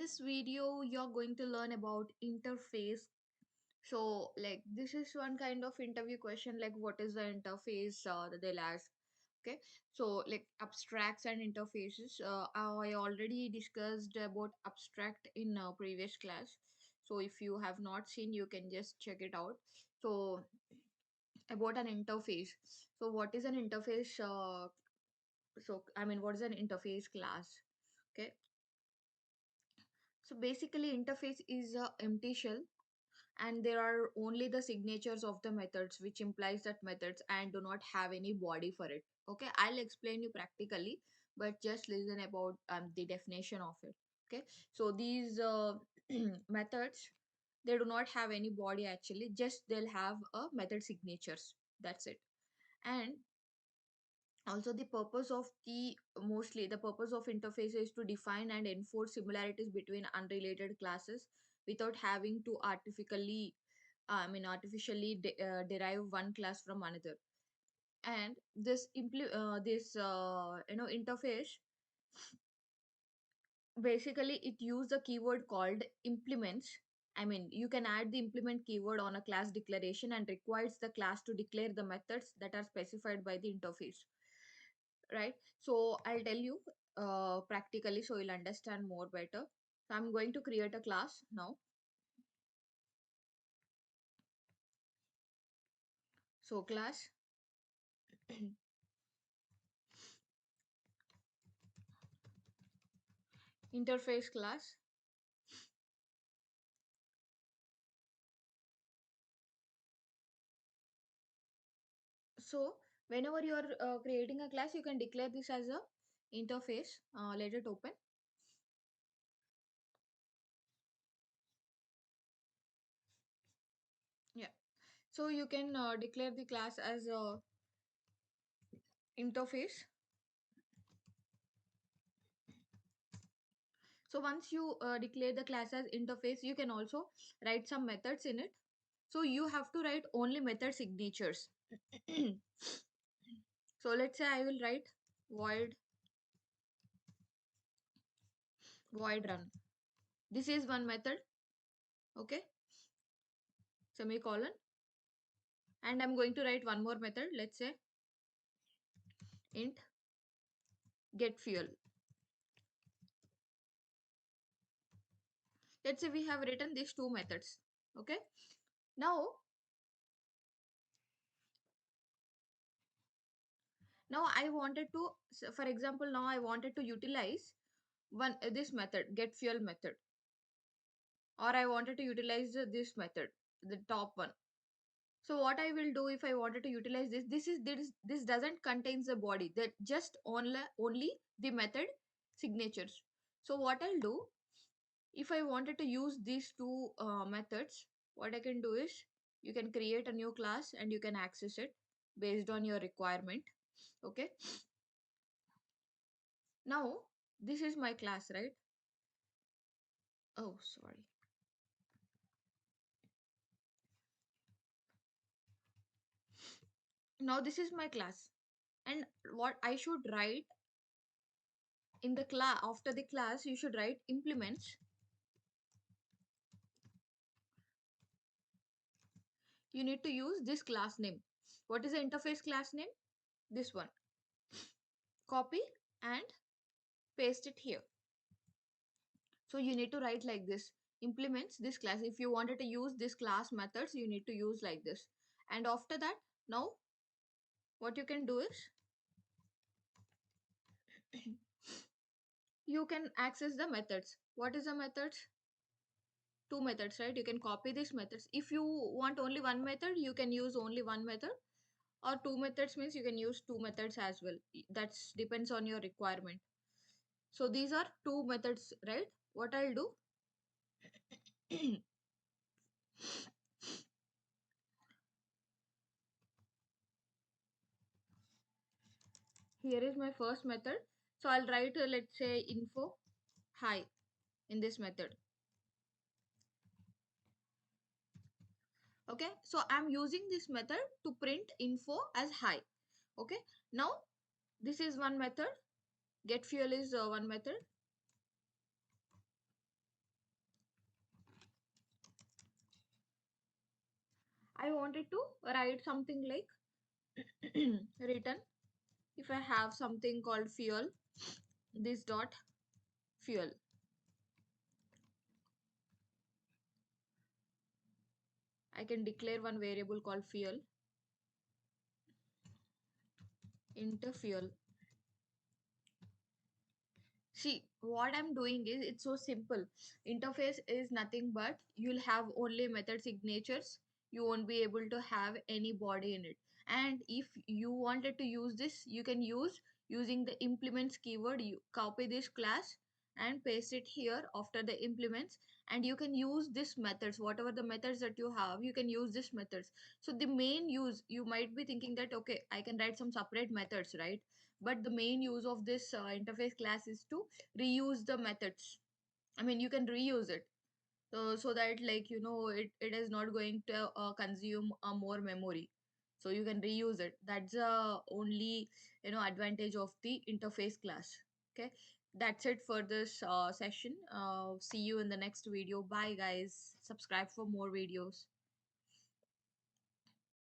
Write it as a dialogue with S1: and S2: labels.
S1: this video, you're going to learn about interface. So, like, this is one kind of interview question, like, what is the interface that they'll ask? Okay, so like abstracts and interfaces. I already discussed about abstract in previous class. So, if you have not seen, you can just check it out. So, about an interface. So, what is an interface? What is an interface class? Okay, so basically, interface is a empty shell and there are only the signatures of the methods, which implies that methods and do not have any body for it. Okay, I'll explain you practically, but just listen about the definition of it. Okay, so these methods, they do not have any body actually, just they'll have a method signatures, that's it. And also the purpose of the mostly the purpose of interface is to define and enforce similarities between unrelated classes without having to artificially derive one class from another. And this interface, basically it use a keyword called implements. You can add the implement keyword on a class declaration and requires the class to declare the methods that are specified by the interface, right? So I'll tell you practically so you'll understand more better. So I'm going to create a class now. So class interface class. So whenever you are creating a class, you can declare this as a interface. Let it open. Yeah, so you can declare the class as a interface. So once you declare the class as interface, you can also write some methods in it. So you have to write only method signatures. So let's say I will write void void run. This is one method. Okay, semicolon. And I'm going to write one more method. Let's say int get fuel. Let's say we have written these two methods. Okay, now I wanted to, for example, now I wanted to utilize one this method get fuel method, or I wanted to utilize this method, the top one. So what I will do if I wanted to utilize this doesn't contains the body, that just only the method signatures. So what I'll do, if I wanted to use these two methods, what I can do is you can create a new class and you can access it based on your requirement. Okay, now this is my class, right? Oh, sorry. Now this is my class, and what I should write in the class, after the class you should write implements. You need to use this class name. What is the interface class name? This one. Copy and paste it here. So you need to write like this: implements this class. If you wanted to use this class methods, you need to use like this. And after that, now what you can do is you can access the methods. What is the methods? Two methods, right? You can copy these methods. If you want only one method, you can use only one method, or two methods means you can use two methods as well. That's depends on your requirement. So these are two methods, right? What I'll do, here is my first method. So I'll write let's say info hi in this method. Okay, so I'm using this method to print info as hi. Okay, now this is one method. Get fuel is one method. I wanted to write something like written, if I have something called fuel, this dot fuel, I can declare one variable called fuel into fuel. See, what I'm doing is it's so simple. Interface is nothing but you'll have only method signatures. You won't be able to have any body in it. And if you wanted to use this, you can use using the implements keyword. You copy this class and paste it here after the implements, and you can use this methods, whatever the methods that you have, you can use this methods. So the main use, you might be thinking that okay, I can write some separate methods, right? But the main use of this interface class is to reuse the methods. I mean, you can reuse it, so that, like, it is not going to consume more memory, so you can reuse it. That's the only advantage of the interface class. Okay, that's it for this session. See you in the next video. Bye guys, subscribe for more videos.